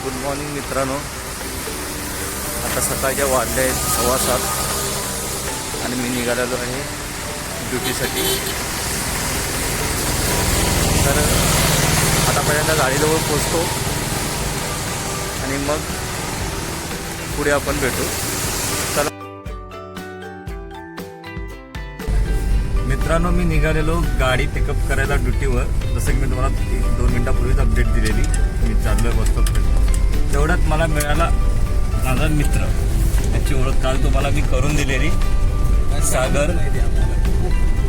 Good morning मित्रांनो. आता सकाळच्या वाजले आहेत 7:15 आणि मी निघालेलो आहे ड्युटीसाठी. तर आता पहिल्यांदा गाडीजवळ पोचतो आणि मग पुढे आपण भेटू. चला मित्रांनो, मी निघालेलो गाडी पिकअप करायला ड्युटीवर. जसं की मी तुम्हाला 1-2 मिनटापूर्वीच अपडेट दिलेली. मी चाललोय बसतो. तेवढ्यात मला मिळाला माझा मित्र. त्याची ओळख काल तुम्हाला मी करून दिलेली, सागर.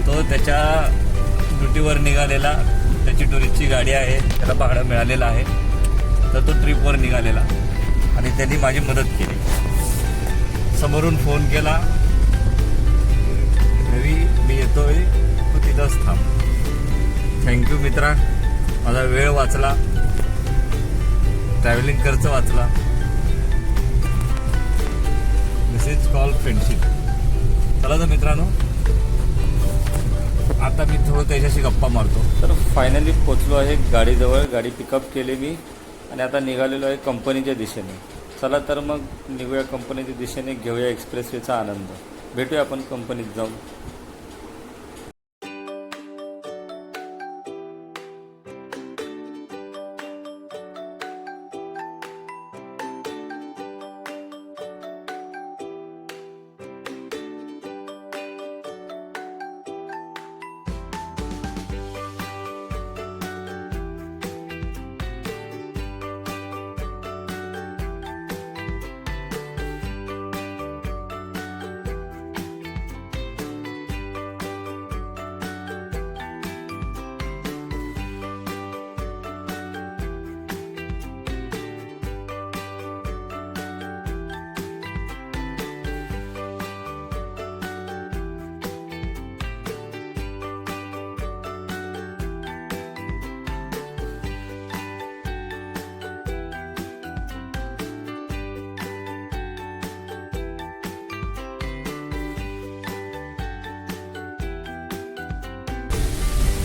तो त्याच्या ड्युटीवर निघालेला. त्याची टुरिस्टची गाडी आहे, त्याला भाडं मिळालेलं आहे. तर तो ट्रिपवर निघालेला आणि त्यांनी माझी मदत केली. समोरून फोन केला, रवी मी येतोय, तू तिथंच थांब. थँक्यू मित्रा, माझा वेळ वाचला, ट्रॅव्हलिंग खर्च वाचला. दिस इज कॉल फ्रेंडशिप. चला तर मित्रांनो, आता मी थोडं त्याच्याशी गप्पा मारतो. तर फायनली पोचलो आहे गाडीजवळ. गाडी पिकअप केली मी आणि आता निघालेलो आहे कंपनीच्या दिशेने. चला तर मग निघूया कंपनीच्या दिशेने, घेऊया एक्सप्रेसवेचा आनंद. भेटूया आपण कंपनीत जाऊन.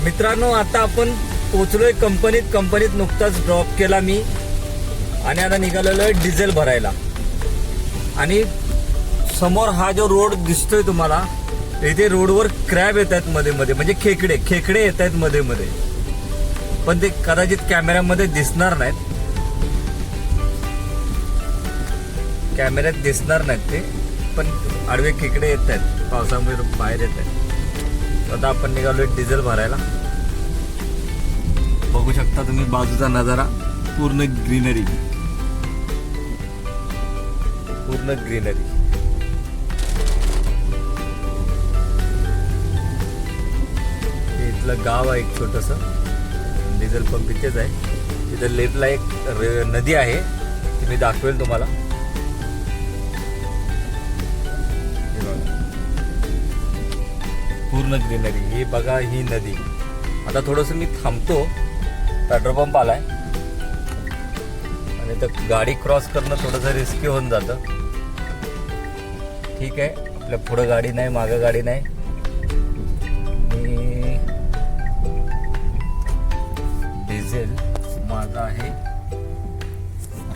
मित्रांनो, आता आपण पोचलोय कंपनीत नुकताच ड्रॉप केला मी आणि आता निघालेलो आहे डिझेल भरायला. आणि समोर हा जो रोड दिसतोय तुम्हाला, इथे रोडवर क्रॅब येत आहेत मध्ये मध्ये, म्हणजे खेकडे येत आहेत मध्ये मध्ये. पण ते कदाचित कॅमेऱ्यामध्ये दिसणार नाहीत, ते पण आडवे खेकडे येत आहेत, पावसामुळे बाहेर येत आहेत. आता आपण निघालोय डिझेल भरायला. बघू शकता तुम्ही बाजूचा नजारा, पूर्ण ग्रीनरी. इथलं गाव आहे एक छोटंसं. डिझेल पंप इथेच आहे. तिथं लेफ्टला एक नदी आहे, ती मी दाखवेल तुम्हाला. पूर्ण ग्रीनरी. ही बघा, ही नदी. आता थोडंसं मी थांबतो, पेट्रोल पंप आलाय आणि तर गाडी क्रॉस करणं थोडंसं रिस्की होऊन जातं. ठीक आहे, आपल्या पुढं गाडी नाही, मागं गाडी नाही. मी डिझेल माझा आहे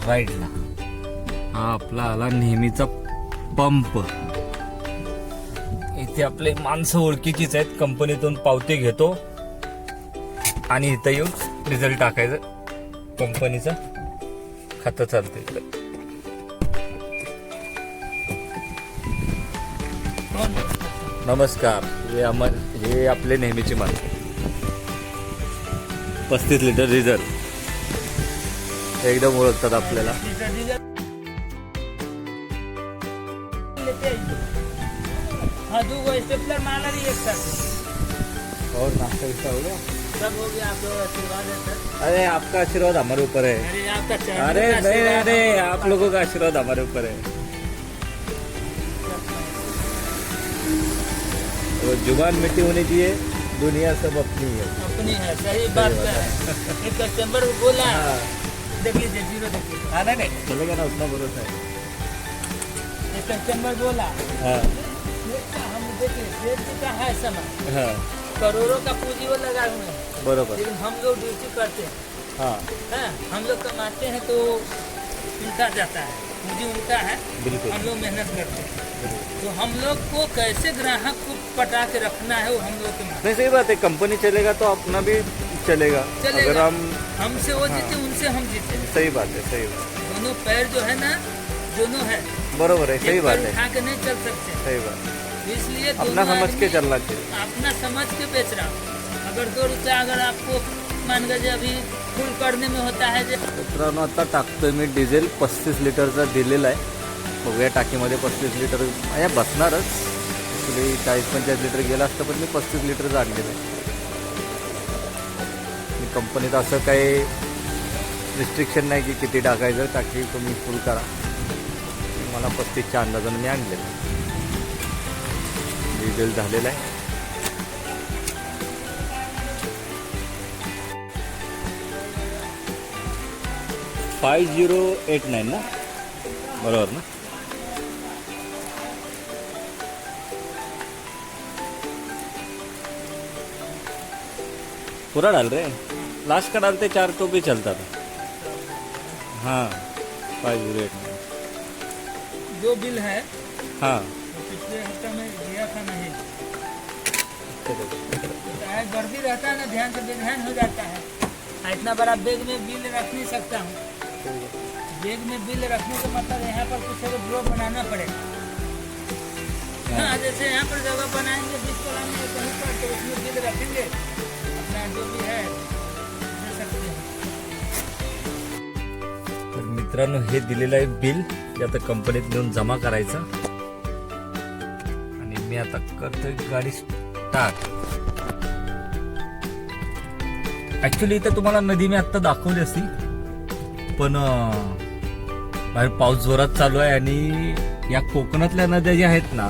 राईटला. हा आपला आला नेहमीचा पंप. इथे आपले माणसं ओळखीचीच आहेत. कंपनीतून पावती घेतो आणि इथं येऊन डिझेल टाकायचं. कंपनीचं खातं चालतं इकडं. नमस्कार. हे आपले नेहमीची माणसं. 35 लिटर डिझेल एकदम ओळखतात आपल्याला. और नाश्ता विस्ता हो गया? सब हो गया. आपको आशीर्वाद है सर. अरे आपका आशीर्वाद हमारे ऊपर है. अरे नहीं, आप लोगों का आशीर्वाद हमारे ऊपर है. वो जुबान मिट्टी होनी चाहिए, दुनिया सब अपनी है. सही बात है. एक कस्टमर को बोला, देखिए जीरो देखिए. हाँ नहीं चलेगा ना, उतना भरोसा है. एक कस्टमर बोला, हाँ हम देखिए का है समय. हाँ करोड़ों का पूंजी वो लगा हुए हैं, बरोबर. लेकिन हम लोग ड्यूटी करते हैं. हाँ हम लोग कमाते हैं तो उल्टा जाता है, पूंजी उल्टा है, बिल्कुल। हम लोग मेहनत करते हैं। तो हम लोग को कैसे ग्राहक को पटा के रखना है वो हम लोग के माध्यम नहीं, सही बात है, कंपनी चलेगा तो अपना भी चलेगा। अगर चलेगा। हम हमसे वो जीते, उनसे हम जीते। सही बात है, सही बात दोनों पैर जो है ना, दोनों है, बरोबर है, सही एक बात पैर है, उठा के नहीं चल सकते। सही बात है। इसलिए अपना दोनों समझ के आदमी चलना चाहिए। अपना समझ के बेच रहा हूँ। अगर 2 रुपया अगर आपको मान लीजिए अभी फुल करने में होता है जो मित्रांनो, आता टाकतोय मी डिझेल 35 लिटरचा दिलेला आहे. बघूया टाकीमध्ये 35 लिटर या बसणारच. ॲक्च्युली 40-45 लिटर गेलं असतं, पण मी 35 लिटरचं आणलेलं आहे. मी कंपनीत असं काही रिस्ट्रिक्शन नाही की किती टाकायचं, टाकी तुम्ही फुल करा. मला 35च्या अंदाजानं मी आणलेलं आहे. डिझेल झालेलं आहे. $5089 ना, बरोबर ना. पूरा डाल रहे हैं, लास्ट का डालते 4 तो भी चलता था. हाँ 5089. जो बिल है हाँ वो पिछले हफ्ते में दिया था नहीं। है गर्दी रहता है ना, ध्यान से बेध्यान हो जाता है। इतना बड़ा बैग में बिल रख नहीं सकता हूँ। बैग में बिल रखने का मतलब यहाँ पर कुछ अगर ड्रॉप बनाना पड़ेगा। हाँ, जैसे यहाँ पर जगह बनाएंगे 20 में कहीं पर, तो उसमें बिल रखेंगे, अपना जो भी है दे सकते हैं। तर मित्रांनो, हे दिलेलं आहे बिल, ते आता कंपनीत नेऊन जमा करायचं. आणि मी आता करतोय गाडी स्टार्ट. ऍक्च्युली इथं तुम्हाला नदी मी आत्ता दाखवली असती, पण बाहेर पाऊस जोरात चालू आहे आणि या कोकणातल्या नद्या ज्या आहेत ना,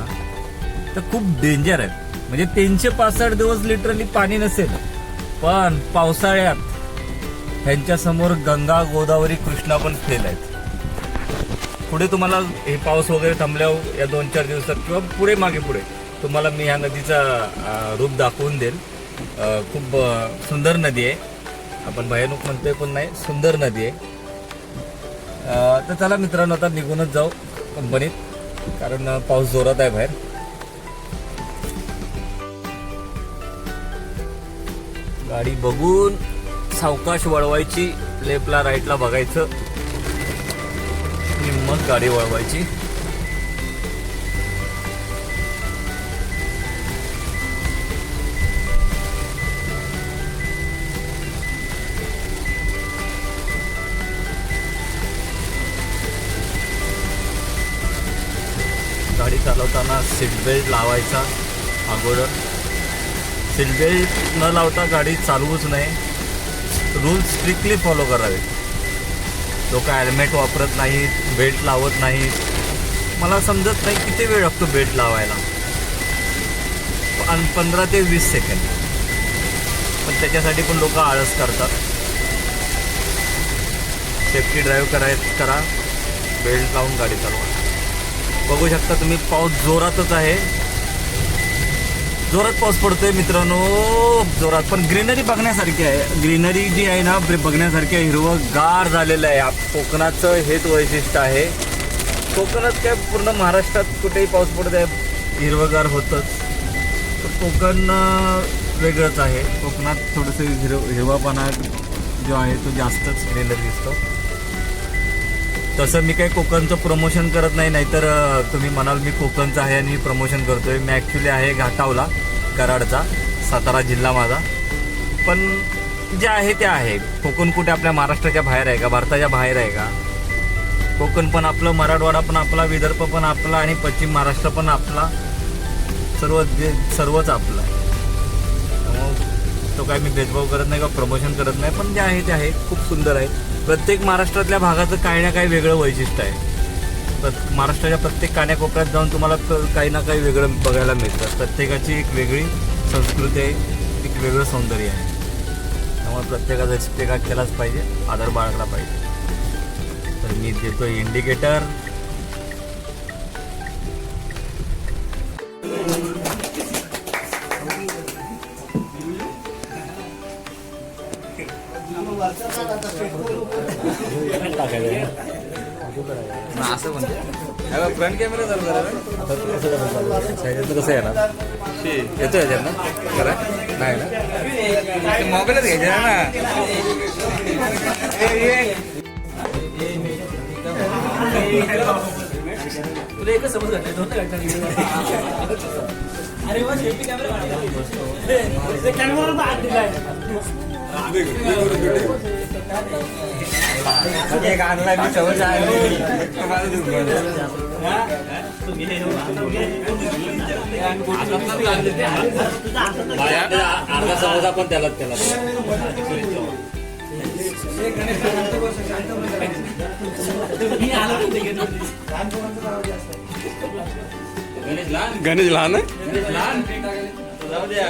त्या खूप डेंजर आहेत. म्हणजे 365 दिवस लिटरली पाणी नसेल, पण पावसाळ्यात ह्यांच्या समोर गंगा, गोदावरी, कृष्णा पण फेल आहेत. पुढे तुम्हाला हे पाऊस वगैरे थांबल्यावर या 2-4 दिवसात किंवा पुढे मागे पुढे तुम्हाला मी ह्या नदीचा रूप दाखवून देईल. खूप सुंदर नदी आहे. आपण भयानक म्हणतोय पण नाही, सुंदर नदी आहे. तर चला मित्रांनो, आता निघूनच जाऊ कंपनीत, कारण पाऊस जोरात आहे बाहेर. गाडी बघून सावकाश वळवायची, लेफ्टला राईटला बघायचं आणि मग गाडी वळवायची. गाडी चालवताना सीट बेल्ट लावायचा अगोदर. सीट बेल्ट न लावता गाडी चालवूच नये. रूल्स स्ट्रिक्टली फॉलो करावे. लोक हेल्मेट वापरत नाहीत, बेल्ट लावत नाहीत. मला समजत नाही किती वेळ लागतो बेल्ट लावायला, 15 ते 20 सेकंड. पण त्याच्यासाठी पण लोक आळस करतात. सेफ्टी ड्राईव्ह करा, बेल्ट लावून गाडी चालवा. बघू शकता तुम्ही, पाऊस जोरातच आहे. जोरात पाऊस पडतोय मित्रांनो, जोरात. पण ग्रीनरी बघण्यासारखी आहे. ग्रीनरी जी आहे ना, बघण्यासारखी आहे. हिरवंगार झालेलं आहे. कोकणाचं हेच वैशिष्ट्य आहे. कोकणात काय, पूर्ण महाराष्ट्रात कुठेही पाऊस पडत आहे हिरवंगार होतंच. तर कोकण वेगळंच आहे. कोकणात थोडंसं हिरवापणा जो आहे तो जास्तच ग्रीनरी दिसतो. तसं मी काही कोकणचं प्रमोशन करत नाही, नाहीतर तुम्ही म्हणाल मी कोकणचं आहे आणि प्रमोशन करतोय. मी ॲक्च्युली आहे घाटावला, कराडचा, सातारा जिल्हा माझा. पण जे आहे ते आहे. कोकण कुठे आपल्या महाराष्ट्राच्या बाहेर आहे का, भारताच्या बाहेर आहे का? कोकण पण आपलं, मराठवाडा पण आपला, विदर्भ पण आपला आणि पश्चिम महाराष्ट्र पण आपला. सर्वच आपलं आहे. तो काय मी भेदभाव करत नाही का प्रमोशन करत नाही, पण जे आहे ते आहे. खूप सुंदर आहे. प्रत्येक महाराष्ट्रातल्या भागाचं काही ना काही वेगळं वैशिष्ट्य आहे. महाराष्ट्राच्या प्रत्येक कान्याकोपऱ्यात जाऊन तुम्हाला काही ना काही वेगळं बघायला मिळतं. प्रत्येकाची एक वेगळी संस्कृती आहे, एक वेगळं सौंदर्य आहे. त्यामुळे प्रत्येकाचा एक्सपेक्ट केलाच पाहिजे, आदर बाळगला पाहिजे. तर मी देतोय इंडिकेटर. टाकायचं ना असं म्हणजे फ्रंट कॅमेरा चालू करा आता कसं येणार येतो याच्यात ना करा नाही ना मोबाईलच घ्यायचा ना तुला एकच समज घडलं दोन अरे वा शेल्फी कॅमेरा हात दिलाय एक आणला मी सवय अर्धा समजा पण त्याला गणेश लहान आहे जाऊ द्या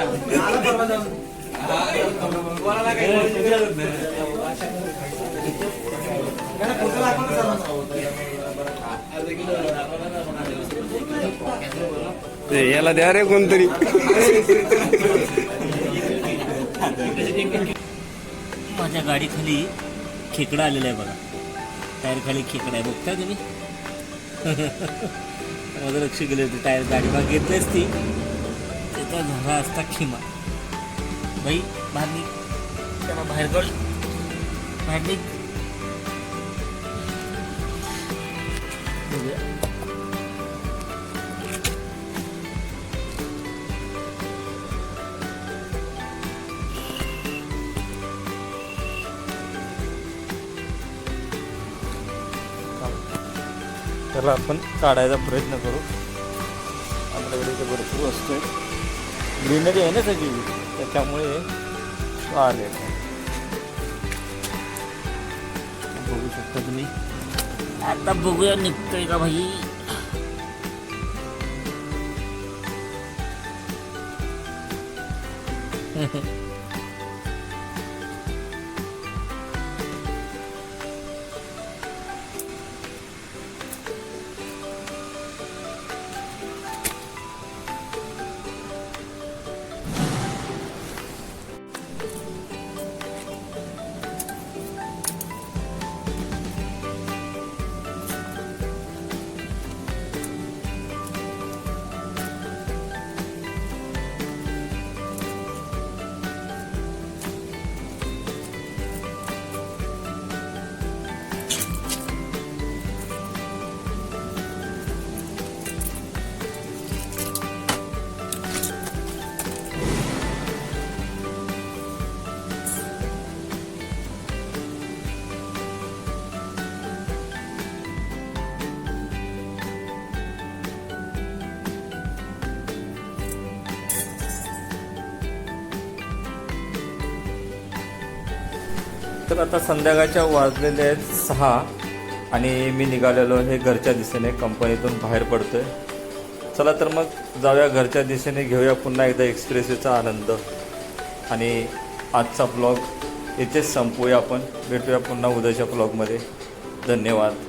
याला द्या रे कोणतरी माझ्या गाडीखाली खेकडा आलेला आहे बघा टायर खाली खेकडा आहे बघताय तुम्ही माझं लक्ष गेले होते टायर गाडी बाग घेतली असती त्याचा झाला असता खिमा बाई बाहेर निघ त्याला बाहेर काढ बाहेर निघ बघूया त्याला आपण काढायचा प्रयत्न करू आपल्याकडे इथे भरपूर असतोय ग्रीनरी आहे ना सगळी त्याच्यामुळे आले बघू शकता तुम्ही आता बघूया निघतोय का भाई तर आता संध्याकाळच्या वाजलेले आहेत 6 आणि मी निघालेलो हे घरच्या दिशेने कंपनीतून बाहेर पडतोय चला तर मग जाऊया घरच्या दिशेने घेऊया पुन्हा एकदा एक्सप्रेसवेचा आनंद आणि आजचा ब्लॉग इथेच संपवूया आपण भेटूया पुन्हा उद्याच्या ब्लॉगमध्ये धन्यवाद